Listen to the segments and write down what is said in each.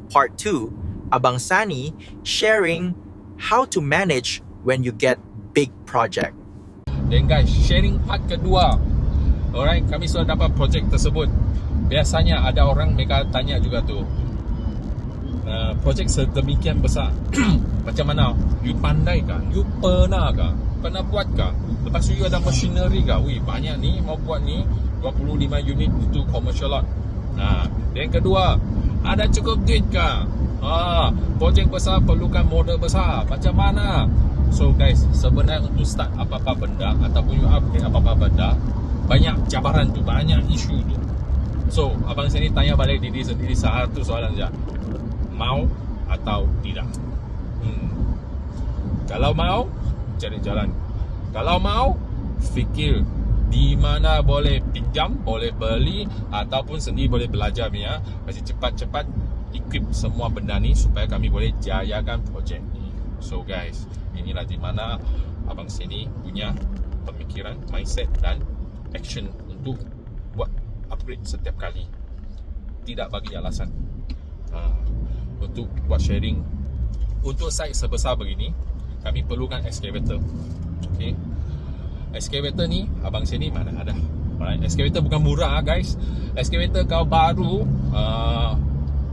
part 2, Abang Sani sharing how to manage when you get big project. Dan guys, sharing part kedua. Alright, kami sudah dapat projek tersebut. Biasanya ada orang mereka tanya juga tu, projek sedemikian besar macam mana? You pandai kah? You pernah kah? Pernah buat kah? Lepas tu you ada machinery kah? Wih, banyak ni mau buat ni 25 unit itu commercial lot. Dan kedua, ada cukup duit kah? Projek besar perlukan modal besar. Macam mana? So guys, sebenarnya untuk start apa-apa benda ataupun you upgrade apa-apa benda, banyak cabaran tu, banyak isu tu. So, abang sini tanya balik diri sendiri satu soalan saja. Mau atau tidak? Kalau mau, cari jalan. Kalau mau, fikir di mana boleh pinjam, boleh beli ataupun sendiri boleh belajar ya. Kasi cepat-cepat equip semua benda ni supaya kami boleh jayakan projek ni. So guys, inilah di mana abang sini punya pemikiran, mindset dan action untuk buat upgrade setiap kali. Tidak bagi alasan. Untuk buat sharing. Untuk site sebesar begini, kami perlukan excavator. Okay. Excavator ni abang sini mana ada. Alright, excavator bukan murah guys. Excavator kau baru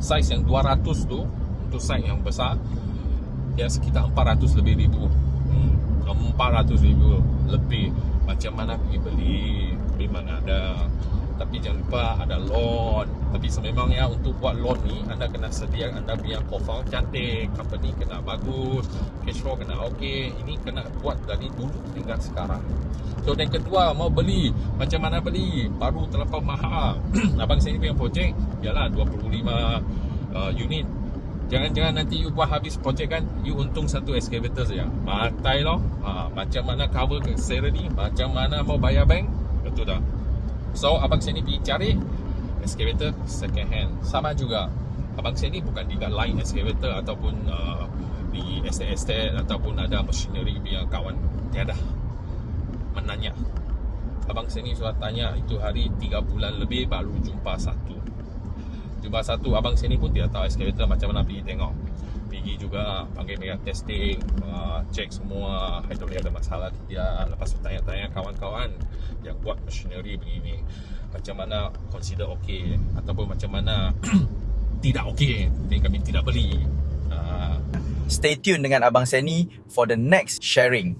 size yang 200 tu, untuk site yang besar dia sekitar 400 lebih ribu. 400 ribu lebih. Macam mana pergi beli? Memang ada. Tapi jangan lupa ada loan. Tapi sememangnya untuk buat loan ni, anda kena sedia anda punya profile cantik, company kena bagus, cash flow kena okey. Ini kena buat dari dulu hingga sekarang. So dan kedua, mau beli, macam mana beli? Baru terlampau mahal. Abang sini punya projek ialah 25 unit. Jangan-jangan nanti you buat habis projek kan, you untung satu excavator saja. Matai loh. Macam mana cover ke salary, macam mana mau bayar bank, betul tak? So abang sini pergi cari excavator second hand. Sama juga, abang sini bukan di line excavator ataupun di estate ataupun ada machinery punya kawan. Tiada. Menanya. Abang sini sudah tanya itu hari 3 bulan lebih baru jumpa satu. Abang sini pun tidak tahu excavator macam mana, pergi tengok. Pergi juga panggil mereka testing, cek semua hydraulic ada masalah tidak. Lepas tu tanya-tanya kawan-kawan yang buat machinery begini, macam mana consider okey ataupun macam mana tidak okey, jadi kami tidak beli. Stay tuned dengan Abang Sani for the next sharing.